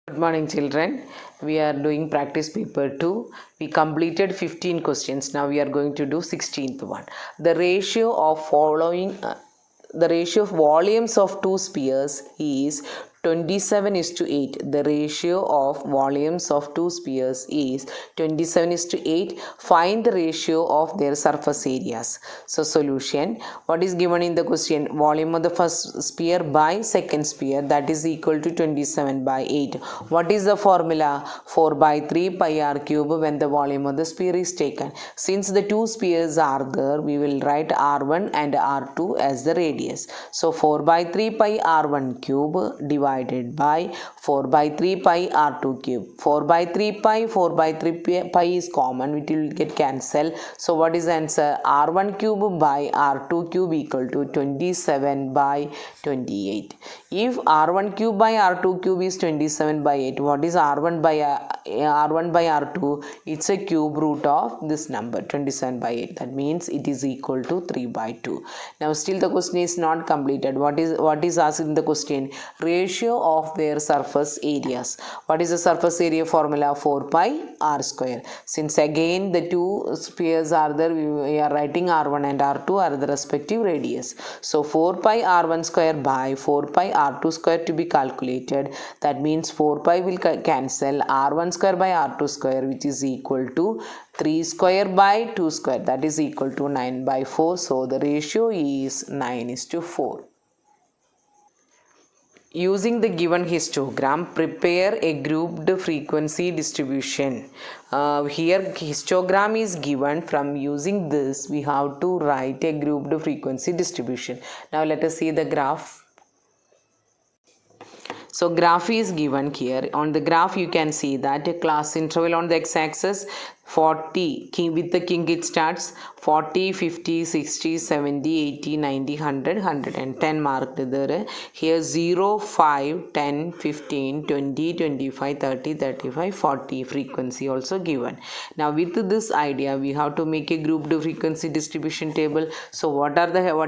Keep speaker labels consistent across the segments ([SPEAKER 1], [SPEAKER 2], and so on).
[SPEAKER 1] Good morning, children. We are doing practice paper 2. We completed 15 questions. Now we are going to do 16th one. The ratio of volumes of two spheres is 27:8. The ratio of volumes of two spheres is 27:8. Find the ratio of their surface areas. So solution, what is given in the question? Volume of the first sphere by second sphere, that is equal to 27/8. What is the formula? 4 by 3 pi r cube when the volume of the sphere is taken. Since the two spheres are there, we will write r1 and r2 as the radius. So 4 by 3 pi r1 cube divided by 4 by 3 pi r2 cube. 4 by 3 pi is common, it will get cancelled. So what is the answer? r1 cube by r2 cube equal to 27/28. If r1 cube by r2 cube is 27/8, what is r1 by r2? It's a cube root of this number 27/8. That means it is equal to 3/2. Now still the question is not completed. What is asked in the question? Ratio of their surface areas. What is the surface area formula? 4 pi r square. Since again the two spheres are there, we are writing r1 and r2 are the respective radius. So 4 pi r1 square by 4 pi r2 square to be calculated. That means 4 pi will cancel, r1 square by r2 square, which is equal to 3 square by 2 square, that is equal to 9/4. So the ratio is 9:4. Using the given histogram, prepare a grouped frequency distribution. Here histogram is given. From using this, we have to write a grouped frequency distribution. Now let us see the graph. So graph is given here. On the graph you can see that a class interval on the x-axis 40, with the king it starts 40, 50, 60, 70, 80, 90, 100, 110 marked there. Here 0, 5, 10, 15, 20, 25, 30, 35, 40 frequency also given. Now with this idea we have to make a grouped frequency distribution table. So what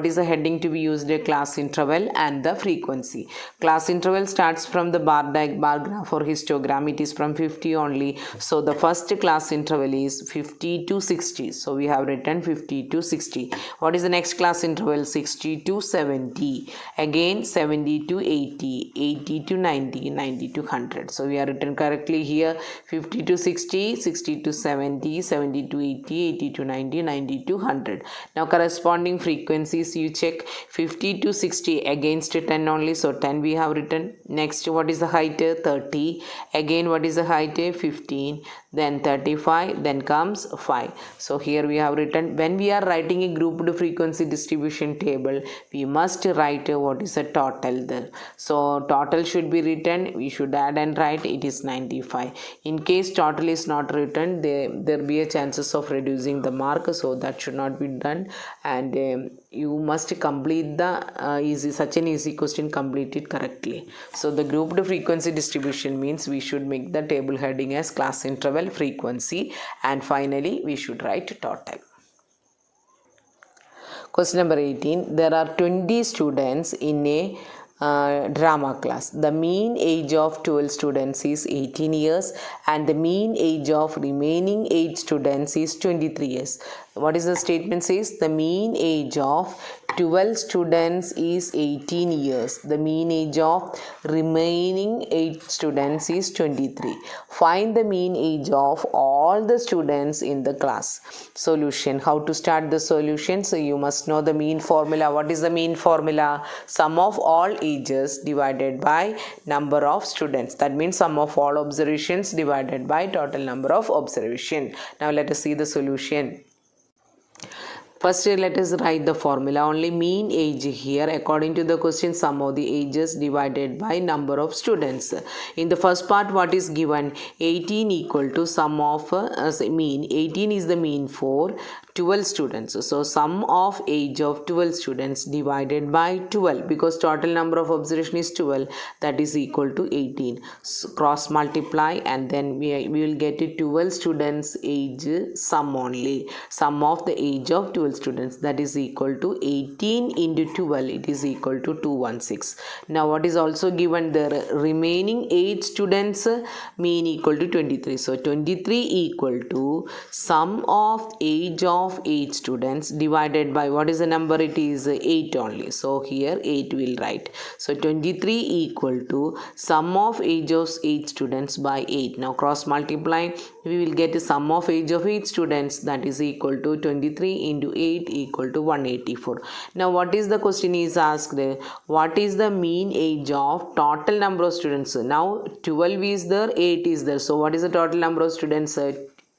[SPEAKER 1] is the heading to be used? A class interval and the frequency. Class interval starts from the bar graph or histogram. It is from 50 only. So the first class interval is 50 to 60. So we have written 50 to 60. What is the next class interval? 60 to 70. Again 70 to 80, 80 to 90, 90 to 100. So we are written correctly here. 50 to 60, 60 to 70, 70 to 80, 80 to 90, 90 to 100. Now corresponding frequencies you check. 50 to 60 against 10 only. So 10 we have written. Next, what is the height? 30. Again, what is the height? 15. Then 35. Then comes 5. So here we have written, when we are writing a grouped frequency distribution table, we must write what is the total there. So total should be written. We should add and write it is 95. In case total is not written, there be a chances of reducing the mark. So that should not be done. And you must complete the such an easy question, complete it correctly. So the grouped frequency distribution means we should make the table heading as class interval, frequency, and finally we should write total. Question number 18. There are 20 students in a drama class. The mean age of 12 students is 18 years and the mean age of remaining 8 students is 23 years. What is the statement says? The mean age of 12 students is 18 years. The mean age of remaining 8 students is 23. Find the mean age of all the students in the class. Solution. How to start the solution? So you must know the mean formula. What is the mean formula? Sum of all ages divided by number of students. That means sum of all observations divided by total number of observation. Now let us see the solution. First let us write the formula. Only mean age here, according to the question, sum of the ages divided by number of students. In the first part, what is given? 18 equal to sum of mean. 18 is the mean for 12 students. So sum of age of 12 students divided by 12, because total number of observation is 12, that is equal to 18. So cross multiply and then we will get it 12 students age sum only. Sum of the age of 12 students, that is equal to 18 into 12, it is equal to 216. Now what is also given, the remaining 8 students mean equal to 23. So 23 equal to sum of age of 8 students divided by what is the number, it is 8 only. So here 8 will write. So 23 equal to sum of age of 8 students by 8. Now cross multiply, we will get the sum of age of 8 students, that is equal to 23 into 8 equal to 184. Now what is the question is asked, what is the mean age of total number of students? Now 12 is there, 8 is there, so what is the total number of students?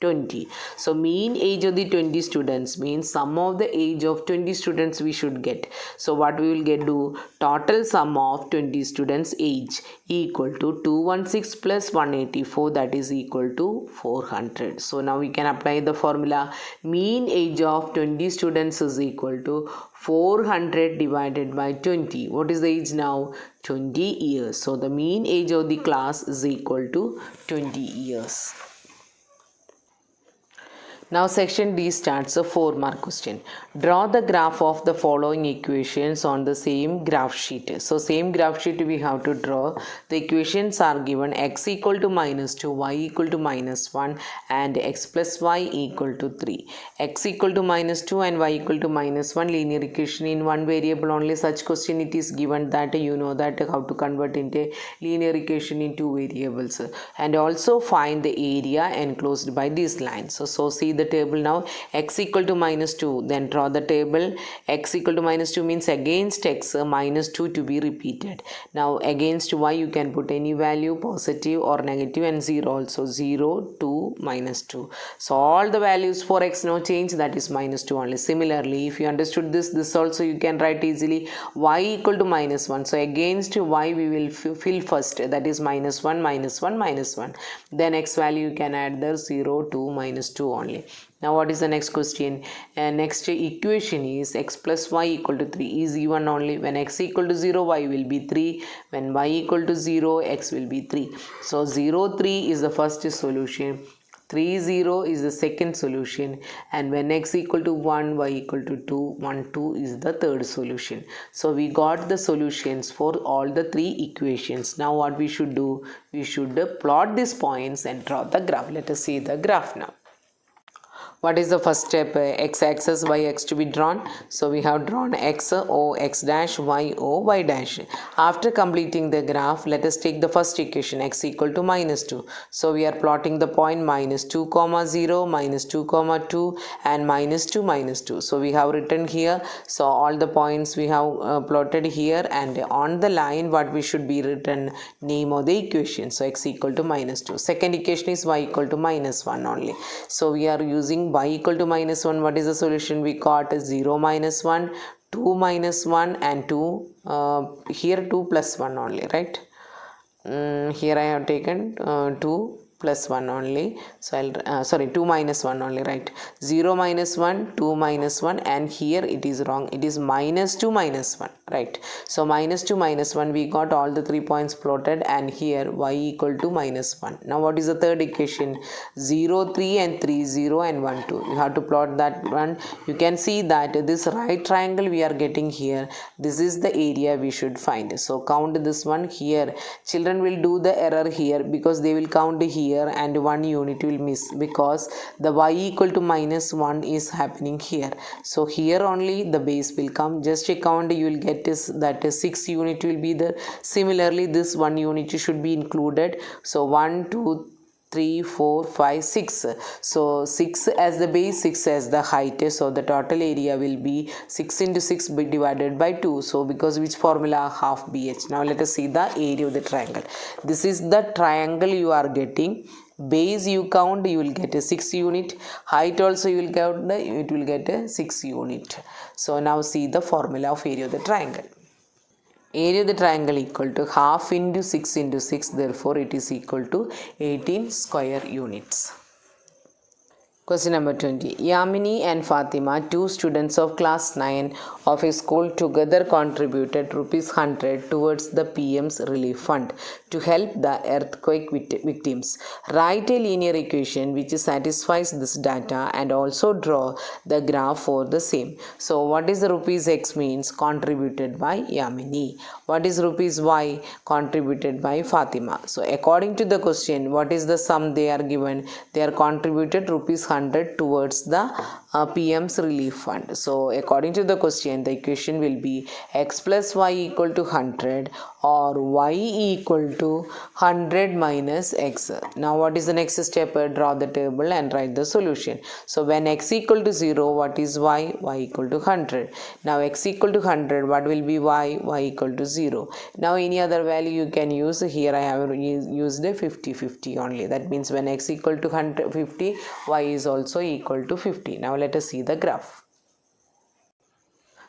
[SPEAKER 1] 20. So mean age of the 20 students means sum of the age of 20 students we should get. So what we will get, do total sum of 20 students age equal to 216 plus 184, that is equal to 400. So now we can apply the formula, mean age of 20 students is equal to 400 divided by 20. What is the age now? 20 years. So the mean age of the class is equal to 20 years. Now section D starts a 4-mark question. Draw the graph of the following equations on the same graph sheet. So same graph sheet we have to draw. The equations are given x equal to -2, y equal to -1 and x plus y equal to 3. X equal to -2 and y equal to -1, linear equation in one variable only. Such question it is given that you know that how to convert into linear equation in two variables. And also find the area enclosed by these lines. So see the table now, x equal to -2, then draw the table. X equal to -2 means against x -2 to be repeated. Now against y you can put any value, positive or negative, and 0 also, 0, 2, -2. So all the values for x no change, that is -2 only. Similarly, if you understood this also you can write easily, y equal to -1. So against y we will fill first, that is -1, -1, -1. Then x value you can add there, 0, 2, -2 only. Now what is the next question? Next equation is x plus y equal to 3 is even only. When x equal to 0, y will be 3. When y equal to 0, x will be 3. So 0, 3 is the first solution. 3, 0 is the second solution, and when x equal to 1, y equal to 2, 1, 2 is the third solution. So we got the solutions for all the three equations. Now what we should do? We should plot these points and draw the graph. Let us see the graph now. What is the first step? X axis, y x to be drawn. So we have drawn x o x dash, y o y dash. After completing the graph, let us take the first equation, x equal to -2. So we are plotting the point -2, 0, -2, 2 and -2, -2. So we have written here. So all the points we have plotted here, and on the line what we should be written, name of the equation. So x equal to -2. Second equation is y equal to -1 only. So we are using y equal to -1. What is the solution? We got 0 -1, 2 -1 and 2, here 2 plus 1 only, right? Here I have taken 2 plus 1 only. So I'll 2 minus 1 only, right? 0 -1, 2 -1, and here it is wrong. It is -2 -1, right? So -2 -1, we got all the 3 points plotted, and here y equal to -1. Now what is the third equation? 0, 3 and 3, 0 and 1, 2. You have to plot that one. You can see that this right triangle we are getting here, this is the area we should find. So count this one here. Children will do the error here because they will count here and 1 unit will miss, because the y equal to -1 is happening here. So here only the base will come. Just a count, you will get is that 6 unit will be there. Similarly, this 1 unit should be included. So 1, 2, 3, 4, 5, 6. So 6 as the base, 6 as the height. So the total area will be 6 into 6 divided by 2. So because which formula? Half BH. Now let us see the area of the triangle. This is the triangle you are getting. Base you count, you will get a 6 unit. Height also you will count, it will get a 6 unit. So now see the formula of area of the triangle. Area of the triangle equal to half into 6 into 6, therefore it is equal to 18 square units. Question number 20. Yamini and Fatima, two students of class 9 of a school, together contributed rupees 100 towards the PM's relief fund to help the earthquake victims. Write a linear equation which satisfies this data and also draw the graph for the same. So what is the rupees X means? Contributed by Yamini. What is rupees Y? Contributed by Fatima. So according to the question, what is the sum they are given? They are contributed rupees 100 towards the PM's relief fund. So according to the question, the equation will be x plus y equal to 100 or y equal to 100 minus x. Now what is the next step? Draw the table and write the solution. So when x equal to 0, what is y? Y equal to 100. Now x equal to 100, what will be y? Y equal to 0. Now any other value you can use. Here I have used a 50-50 only. That means when x equal to 150, y is also equal to 50. Now let us see the graph.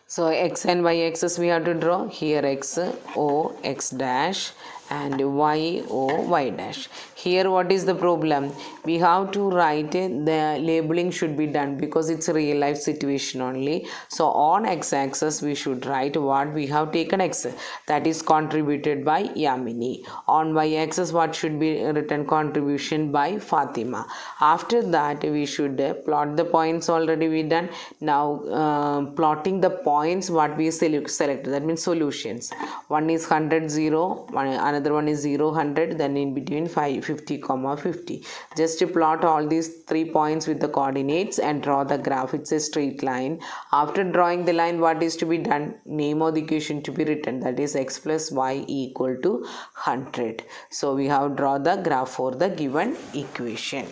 [SPEAKER 1] So x and y axis we have to draw. Here x o x dash and y o y dash. Here what is the problem? We have to write the labeling should be done because it's a real life situation only. So on x axis we should write what we have taken x, that is contributed by Yamini. On y axis what should be written? Contribution by Fatima. After that we should plot the points. Already we done. Now plotting the points what we selected, that means solutions. One is 100 0, another one is 0 100, then in between 50 comma 50. Just to plot all these 3 points with the coordinates and draw the graph. It's a straight line. After drawing the line, what is to be done? Name of the equation to be written, that is x plus y equal to 100. So we have draw the graph for the given equation.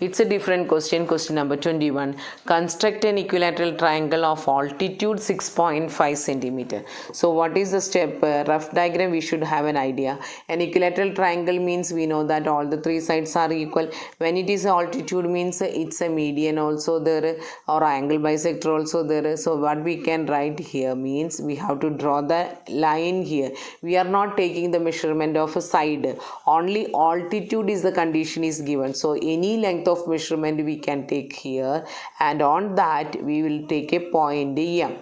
[SPEAKER 1] It's a different question. Question number 21. Construct an equilateral triangle of altitude 6.5 centimeter. So what is the step? Rough diagram we should have an idea. An equilateral triangle means we know that all the 3 sides are equal. When it is altitude means it's a median also there or angle bisector also there. So what we can write here means we have to draw the line here. We are not taking the measurement of a side. Only altitude is the condition is given. So any length of measurement we can take here, and on that we will take a point M.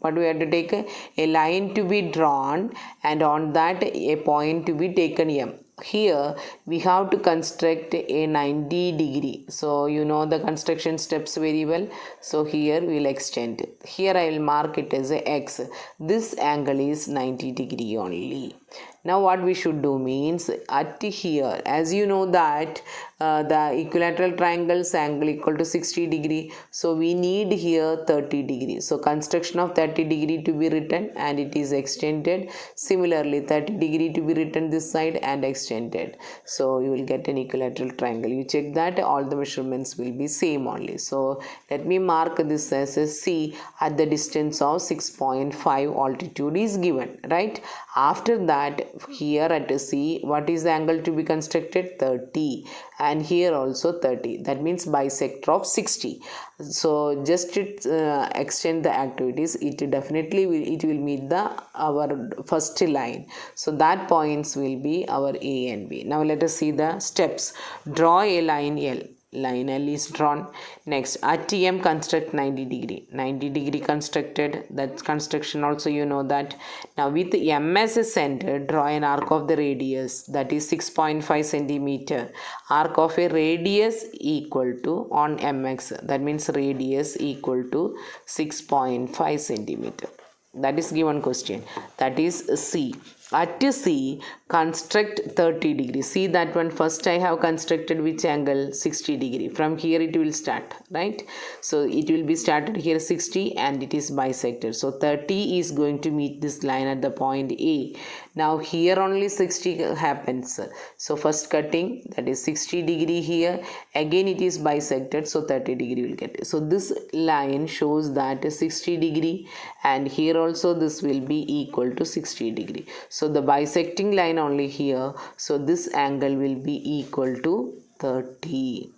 [SPEAKER 1] But we have to take a line to be drawn, and on that a point to be taken M. Here we have to construct a 90 degree. So you know the construction steps very well. So here we will extend. Here I will mark it as a X. This angle is 90 degree only. Now what we should do means at here, as you know that the equilateral triangle's angle equal to 60 degree. So we need here 30 degree. So construction of 30 degree to be written and it is extended. Similarly 30 degree to be written this side and extended. So you will get an equilateral triangle. You check that all the measurements will be same only. So let me mark this as a C at the distance of 6.5 altitude is given, right? After that here at C, what is the angle to be constructed? 30, and here also 30. That means bisector of 60. So just to extend the activities, it definitely will meet our first line. So that points will be our A and B. Now let us see the steps. Draw a line L. Line L is drawn. Next at M construct 90 degree. 90 degree constructed. That construction also you know that. Now with M as a center, draw an arc of the radius, that is 6.5 centimeter. Arc of a radius equal to on MX, that means radius equal to 6.5 centimeter. That is given question. That is C. At C, construct 30 degree. See that one. First I have constructed which angle? 60 degree. From here it will start, right? So it will be started here 60 and it is bisected. So 30 is going to meet this line at the point A. Now here only 60 happens. So first cutting, that is 60 degree here. Again it is bisected, so 30 degree will get. So this line shows that 60 degree, and here also this will be equal to 60 degree. So the bisecting line only here. So this angle will be equal to 30.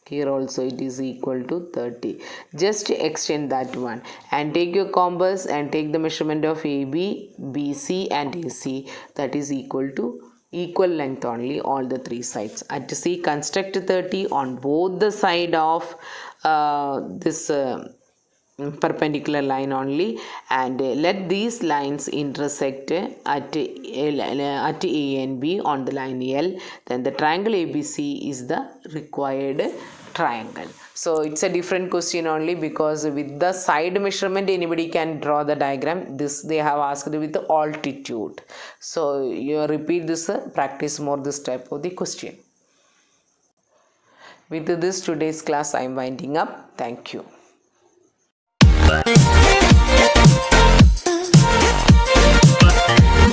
[SPEAKER 1] Here also it is equal to 30. Just extend that one and take your compass and take the measurement of AB, BC and AC. That is equal to equal length only all the three sides. At C, construct 30 on both the side of this perpendicular line only, and let these lines intersect at A and B on the line L. Then the triangle ABC is the required triangle. So it's a different question only, because with the side measurement anybody can draw the diagram. This they have asked with the altitude. So you repeat this, practice more this type of the question. With this today's class I am winding up. Thank you.